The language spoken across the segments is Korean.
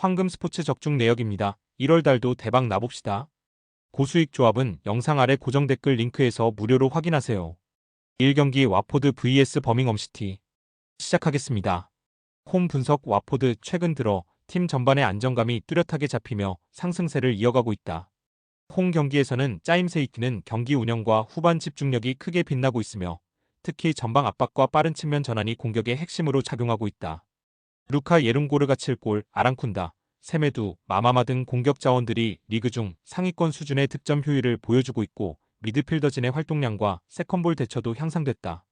황금 스포츠 적중 내역입니다. 1월 달도 대박 나봅시다. 고수익 조합은 영상 아래 고정 댓글 링크에서 무료로 확인하세요. 1경기 와포드 vs 버밍엄시티 시작하겠습니다. 홈 분석 와포드 최근 들어 팀 전반의 안정감이 뚜렷하게 잡히며 상승세를 이어가고 있다. 홈 경기에서는 짜임새 있기는 경기 운영과 후반 집중력이 크게 빛나고 있으며 특히 전방 압박과 빠른 측면 전환이 공격의 핵심으로 작용하고 있다. 루카 예룬고르가 7골, 아랑쿤다, 세메두, 마마마 등 공격 자원들이 리그 중 상위권 수준의 득점 효율을 보여주고 있고 미드필더진의 활동량과 세컨볼 대처도 향상됐다.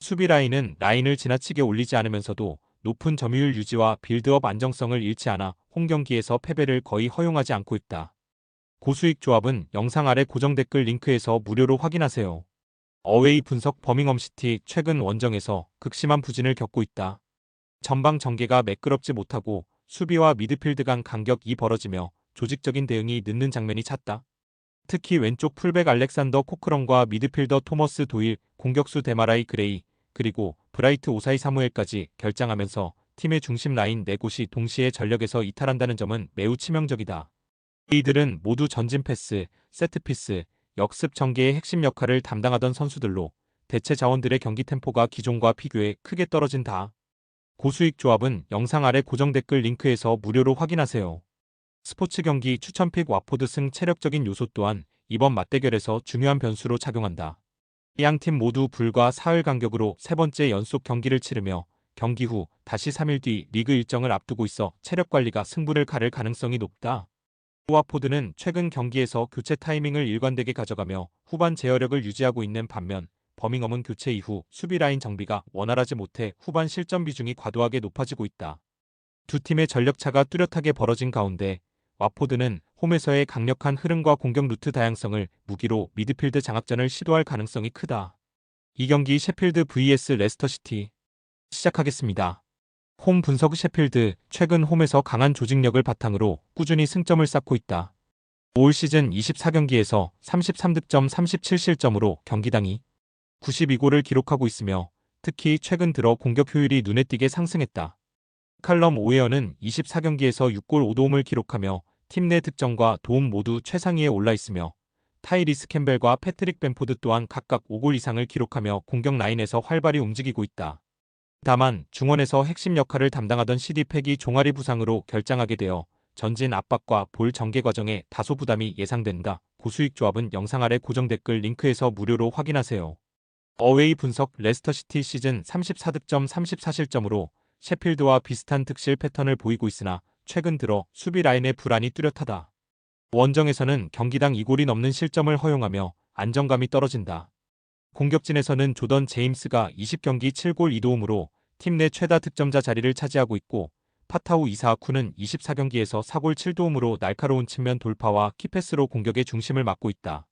수비 라인은 라인을 지나치게 올리지 않으면서도 높은 점유율 유지와 빌드업 안정성을 잃지 않아 홈 경기에서 패배를 거의 허용하지 않고 있다. 고수익 조합은 영상 아래 고정 댓글 링크에서 무료로 확인하세요. 어웨이 분석 버밍엄시티 최근 원정에서 극심한 부진을 겪고 있다. 전방 전개가 매끄럽지 못하고 수비와 미드필드 간 간격이 벌어지며 조직적인 대응이 늦는 장면이 잦다. 특히 왼쪽 풀백 알렉산더 코크런과 미드필더 토머스 도일, 공격수 데마라이 그레이, 그리고 브라이트 오사이 사무엘까지 결장하면서 팀의 중심 라인 4곳이 동시에 전력에서 이탈한다는 점은 매우 치명적이다. 이들은 모두 전진 패스, 세트피스, 역습 전개의 핵심 역할을 담당하던 선수들로 대체 자원들의 경기 템포가 기존과 비교해 크게 떨어진다. 고수익 조합은 영상 아래 고정 댓글 링크에서 무료로 확인하세요. 스포츠 경기 추천픽 와포드 승 체력적인 요소 또한 이번 맞대결에서 중요한 변수로 작용한다. 양팀 모두 불과 사흘 간격으로 세 번째 연속 경기를 치르며 경기 후 다시 3일 뒤 리그 일정을 앞두고 있어 체력 관리가 승부를 가를 가능성이 높다. 와포드는 최근 경기에서 교체 타이밍을 일관되게 가져가며 후반 제어력을 유지하고 있는 반면 버밍엄은 교체 이후 수비 라인 정비가 원활하지 못해 후반 실점 비중이 과도하게 높아지고 있다. 두 팀의 전력차가 뚜렷하게 벌어진 가운데 와포드는 홈에서의 강력한 흐름과 공격 루트 다양성을 무기로 미드필드 장악전을 시도할 가능성이 크다. 이 경기 셰필드 vs 레스터시티 시작하겠습니다. 홈 분석 셰필드 최근 홈에서 강한 조직력을 바탕으로 꾸준히 승점을 쌓고 있다. 올 시즌 24경기에서 33득점 37실점으로 경기당 92골을 기록하고 있으며 특히 최근 들어 공격 효율이 눈에 띄게 상승했다. 칼럼 오웨어는 24경기에서 6골 5도움을 기록하며 팀 내 득점과 도움 모두 최상위에 올라 있으며 타이리스 캠벨과 패트릭 벤포드 또한 각각 5골 이상을 기록하며 공격 라인에서 활발히 움직이고 있다. 다만 중원에서 핵심 역할을 담당하던 CD팩이 종아리 부상으로 결장하게 되어 전진 압박과 볼 전개 과정에 다소 부담이 예상된다. 고수익 조합은 영상 아래 고정 댓글 링크에서 무료로 확인하세요. 어웨이 분석 레스터시티 시즌 34득점 34실점으로 셰필드와 비슷한 득실 패턴을 보이고 있으나 최근 들어 수비 라인의 불안이 뚜렷하다. 원정에서는 경기당 2골이 넘는 실점을 허용하며 안정감이 떨어진다. 공격진에서는 조던 제임스가 20경기 7골 2도움으로 팀 내 최다 득점자 자리를 차지하고 있고 파타우 이사아쿠는 24경기에서 4골 7도움으로 날카로운 측면 돌파와 키패스로 공격의 중심을 맡고 있다.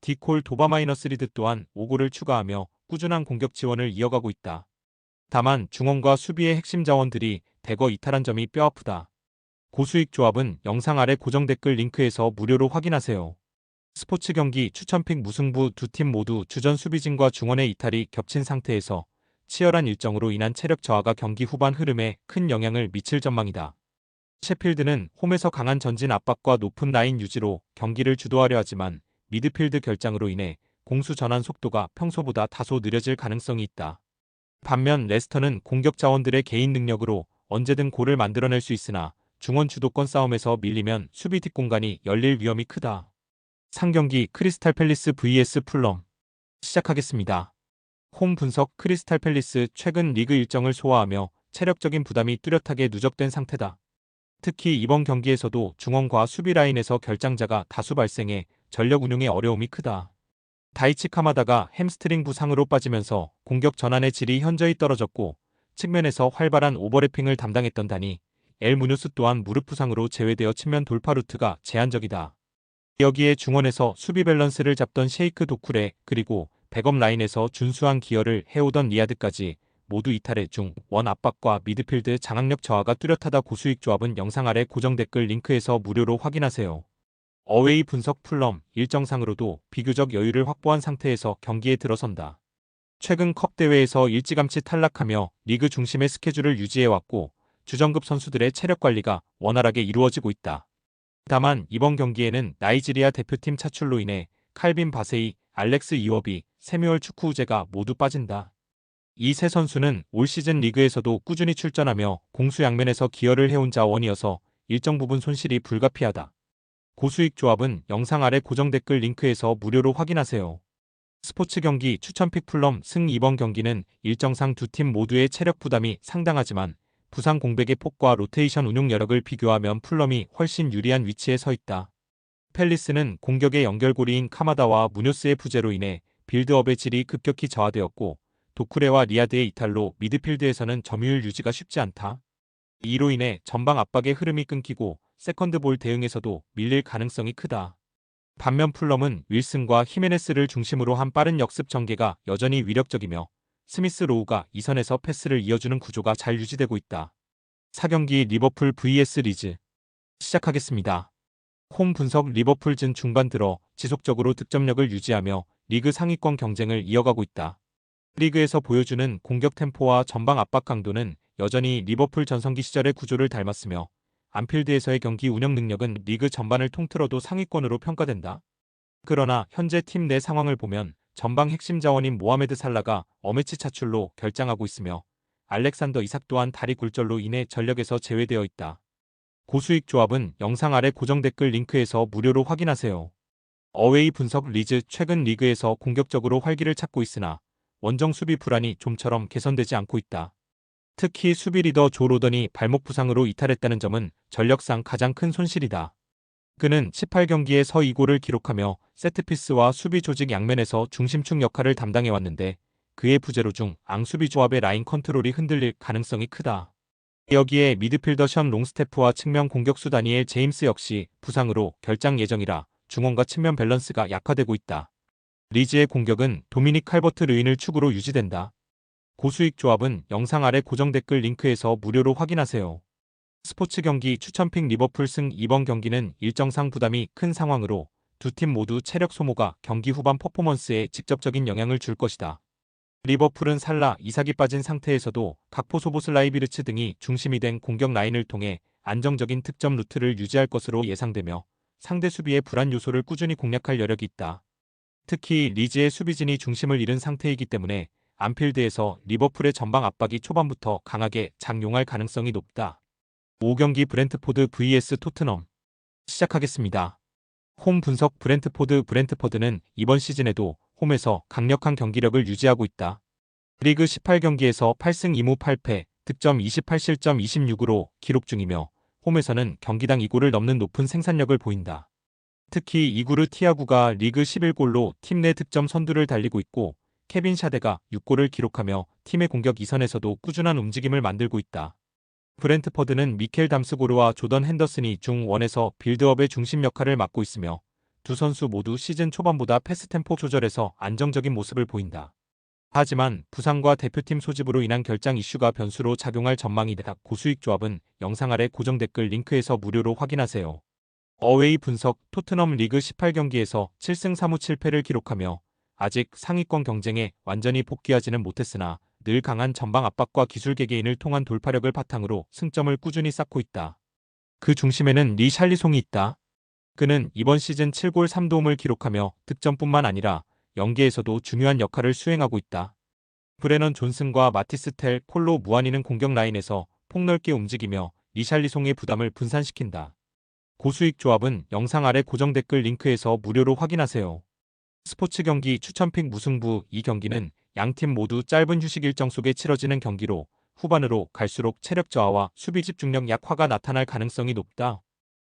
디콜 도바마이너스 리드 또한 5골을 추가하며 꾸준한 공격 지원을 이어가고 있다. 다만 중원과 수비의 핵심 자원들이 대거 이탈한 점이 뼈아프다. 고수익 조합은 영상 아래 고정 댓글 링크에서 무료로 확인하세요. 스포츠 경기 추천픽 무승부 두 팀 모두 주전 수비진과 중원의 이탈이 겹친 상태에서 치열한 일정으로 인한 체력 저하가 경기 후반 흐름에 큰 영향을 미칠 전망이다. 셰필드는 홈에서 강한 전진 압박과 높은 라인 유지로 경기를 주도하려 하지만 미드필드 결장으로 인해 공수 전환 속도가 평소보다 다소 느려질 가능성이 있다. 반면 레스터는 공격 자원들의 개인 능력으로 언제든 골을 만들어낼 수 있으나 중원 주도권 싸움에서 밀리면 수비 뒷공간이 열릴 위험이 크다. 상경기 크리스탈 팰리스 vs 풀럼 시작하겠습니다. 홈 분석 크리스탈 팰리스 최근 리그 일정을 소화하며 체력적인 부담이 뚜렷하게 누적된 상태다. 특히 이번 경기에서도 중원과 수비 라인에서 결장자가 다수 발생해 전력 운용에 어려움이 크다. 다이치 카마다가 햄스트링 부상으로 빠지면서 공격 전환의 질이 현저히 떨어졌고 측면에서 활발한 오버래핑을 담당했던 다니 엘 무뉴스 또한 무릎 부상으로 제외되어 측면 돌파 루트가 제한적이다. 여기에 중원에서 수비 밸런스를 잡던 셰이크 도쿠레 그리고 백업 라인에서 준수한 기여를 해오던 리아드까지 모두 이탈해 중원 압박과 미드필드 장악력 저하가 뚜렷하다. 고수익 조합은 영상 아래 고정 댓글 링크에서 무료로 확인하세요. 어웨이 분석 풀럼 일정상으로도 비교적 여유를 확보한 상태에서 경기에 들어선다. 최근 컵 대회에서 일찌감치 탈락하며 리그 중심의 스케줄을 유지해왔고 주전급 선수들의 체력 관리가 원활하게 이루어지고 있다. 다만 이번 경기에는 나이지리아 대표팀 차출로 인해 칼빈 바세이, 알렉스 이워비, 세뮤얼 추크우제가 모두 빠진다. 이 세 선수는 올 시즌 리그에서도 꾸준히 출전하며 공수 양면에서 기여를 해온 자원이어서 일정 부분 손실이 불가피하다. 고수익 조합은 영상 아래 고정 댓글 링크에서 무료로 확인하세요. 스포츠 경기 추천픽 풀럼 승. 이번 경기는 일정상 두 팀 모두의 체력 부담이 상당하지만 부상 공백의 폭과 로테이션 운용 여력을 비교하면 풀럼이 훨씬 유리한 위치에 서 있다. 팰리스는 공격의 연결고리인 카마다와 무뇨스의 부재로 인해 빌드업의 질이 급격히 저하되었고 도쿠레와 리아드의 이탈로 미드필드에서는 점유율 유지가 쉽지 않다. 이로 인해 전방 압박의 흐름이 끊기고 세컨드볼 대응에서도 밀릴 가능성이 크다. 반면 풀럼은 윌슨과 히메네스를 중심으로 한 빠른 역습 전개가 여전히 위력적이며 스미스 로우가 이선에서 패스를 이어주는 구조가 잘 유지되고 있다. 4경기 리버풀 vs 리즈 시작하겠습니다. 홈 분석. 리버풀은 중반 들어 지속적으로 득점력을 유지하며 리그 상위권 경쟁을 이어가고 있다. 리그에서 보여주는 공격 템포와 전방 압박 강도는 여전히 리버풀 전성기 시절의 구조를 닮았으며 안필드에서의 경기 운영 능력은 리그 전반을 통틀어도 상위권으로 평가된다. 그러나 현재 팀 내 상황을 보면 전방 핵심 자원인 모하메드 살라가 어메치 차출로 결장하고 있으며 알렉산더 이삭 또한 다리 굴절로 인해 전력에서 제외되어 있다. 고수익 조합은 영상 아래 고정 댓글 링크에서 무료로 확인하세요. 어웨이 분석. 리즈 최근 리그에서 공격적으로 활기를 찾고 있으나 원정 수비 불안이 좀처럼 개선되지 않고 있다. 특히 수비 리더 조 로던이 발목 부상으로 이탈했다는 점은 전력상 가장 큰 손실이다. 그는 18경기에 서 2골을 기록하며 세트피스와 수비 조직 양면에서 중심축 역할을 담당해왔는데 그의 부재로 앙 수비 조합의 라인 컨트롤이 흔들릴 가능성이 크다. 여기에 미드필더 션 롱스태프와 측면 공격수 다니엘 제임스 역시 부상으로 결장 예정이라 중원과 측면 밸런스가 약화되고 있다. 리즈의 공격은 도미닉 칼버트 르인을 축으로 유지된다. 고수익 조합은 영상 아래 고정 댓글 링크에서 무료로 확인하세요. 스포츠 경기 추천픽 리버풀 승. 이번 경기는 일정상 부담이 큰 상황으로 두 팀 모두 체력 소모가 경기 후반 퍼포먼스에 직접적인 영향을 줄 것이다. 리버풀은 살라, 이삭이 빠진 상태에서도 각포 소보슬라이비르츠 등이 중심이 된 공격 라인을 통해 안정적인 득점 루트를 유지할 것으로 예상되며 상대 수비의 불안 요소를 꾸준히 공략할 여력이 있다. 특히 리즈의 수비진이 중심을 잃은 상태이기 때문에 안필드에서 리버풀의 전방 압박이 초반부터 강하게 작용할 가능성이 높다. 5경기 브렌트포드 vs 토트넘 시작하겠습니다. 홈 분석. 브렌트포드는 이번 시즌에도 홈에서 강력한 경기력을 유지하고 있다. 리그 18경기에서 8승 2무 8패, 득점 28실점 26으로 기록 중이며 홈에서는 경기당 2골을 넘는 높은 생산력을 보인다. 특히 이구르 티아구가 리그 11골로 팀 내 득점 선두를 달리고 있고 케빈 샤데가 6골을 기록하며 팀의 공격 이선에서도 꾸준한 움직임을 만들고 있다. 브렌트퍼드는 미켈 담스고르와 조던 핸더슨이 중1에서 빌드업의 중심 역할을 맡고 있으며 두 선수 모두 시즌 초반보다 패스 템포 조절에서 안정적인 모습을 보인다. 하지만 부상과 대표팀 소집으로 인한 결장 이슈가 변수로 작용할 전망이다. 고수익 조합은 영상 아래 고정 댓글 링크에서 무료로 확인하세요. 어웨이 분석. 토트넘 리그 18경기에서 7승 3무 7패를 기록하며 아직 상위권 경쟁에 완전히 복귀하지는 못했으나 늘 강한 전방 압박과 기술 개개인을 통한 돌파력을 바탕으로 승점을 꾸준히 쌓고 있다. 그 중심에는 리샬리송이 있다. 그는 이번 시즌 7골 3도움을 기록하며 득점뿐만 아니라 연계에서도 중요한 역할을 수행하고 있다. 브레넌 존슨과 마티스 텔, 콜로 무아니는 공격 라인에서 폭넓게 움직이며 리샬리송의 부담을 분산시킨다. 고수익 조합은 영상 아래 고정 댓글 링크에서 무료로 확인하세요. 스포츠 경기 추천픽 무승부. 이 경기는 양팀 모두 짧은 휴식 일정 속에 치러지는 경기로 후반으로 갈수록 체력 저하와 수비 집중력 약화가 나타날 가능성이 높다.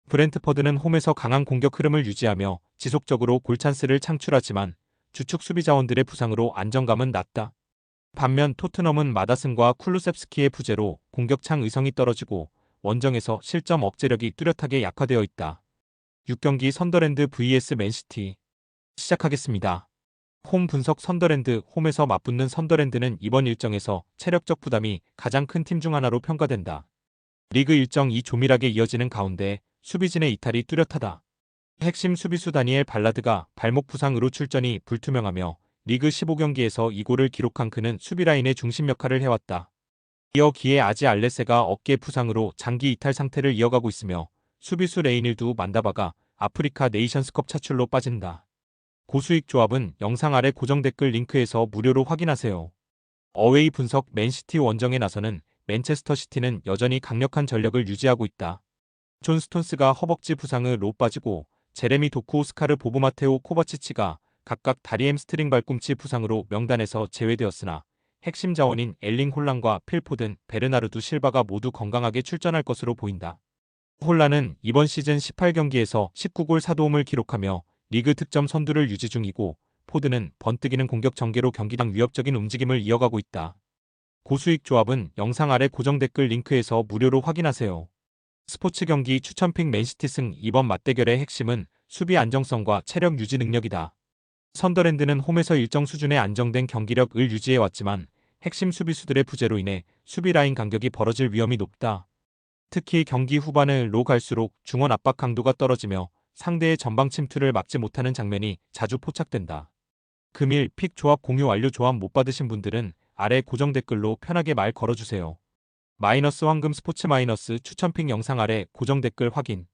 브렌트퍼드는 홈에서 강한 공격 흐름을 유지하며 지속적으로 골찬스를 창출하지만 주축 수비 자원들의 부상으로 안정감은 낮다. 반면 토트넘은 마다슨과 쿨루셉스키의 부재로 공격창 의성이 떨어지고 원정에서 실점 억제력이 뚜렷하게 약화되어 있다. 6경기 선더랜드 vs 맨시티 시작하겠습니다. 홈 분석. 선더랜드. 홈에서 맞붙는 선더랜드는 이번 일정에서 체력적 부담이 가장 큰 팀 중 하나로 평가된다. 리그 일정이 조밀하게 이어지는 가운데 수비진의 이탈이 뚜렷하다. 핵심 수비수 다니엘 발라드가 발목 부상으로 출전이 불투명하며 리그 15경기에서 2골을 기록한 그는 수비라인의 중심 역할을 해왔다. 이어 기에 아지 알레세가 어깨 부상으로 장기 이탈 상태를 이어가고 있으며 수비수 레이닐도 만다바가 아프리카 네이션스컵 차출로 빠진다. 고수익 조합은 영상 아래 고정 댓글 링크에서 무료로 확인하세요. 어웨이 분석 맨시티 원정에 나서는 맨체스터 시티는 여전히 강력한 전력을 유지하고 있다. 존 스톤스가 허벅지 부상으로 빠지고 제레미 도쿠 오스카르 보브마테오 코바치치가 각각 다리 햄스트링 발꿈치 부상으로 명단에서 제외되었으나 핵심 자원인 엘링 홀란과 필 포든, 베르나르두 실바가 모두 건강하게 출전할 것으로 보인다. 홀란은 이번 시즌 18경기에서 19골 4도움을 기록하며 리그 득점 선두를 유지 중이고 포드는 번뜩이는 공격 전개로 경기당 위협적인 움직임을 이어가고 있다. 고수익 조합은 영상 아래 고정 댓글 링크에서 무료로 확인하세요. 스포츠 경기 추천픽 맨시티 승. 이번 맞대결의 핵심은 수비 안정성과 체력 유지 능력이다. 선더랜드는 홈에서 일정 수준의 안정된 경기력을 유지해왔지만 핵심 수비수들의 부재로 인해 수비 라인 간격이 벌어질 위험이 높다. 특히 경기 후반으로 갈수록 중원 압박 강도가 떨어지며 상대의 전방 침투를 막지 못하는 장면이 자주 포착된다. 금일 픽 조합 공유 완료. 조합 못 받으신 분들은 아래 고정 댓글로 편하게 말 걸어주세요. 마이너스 황금 스포츠 마이너스 추천픽 영상 아래 고정 댓글 확인.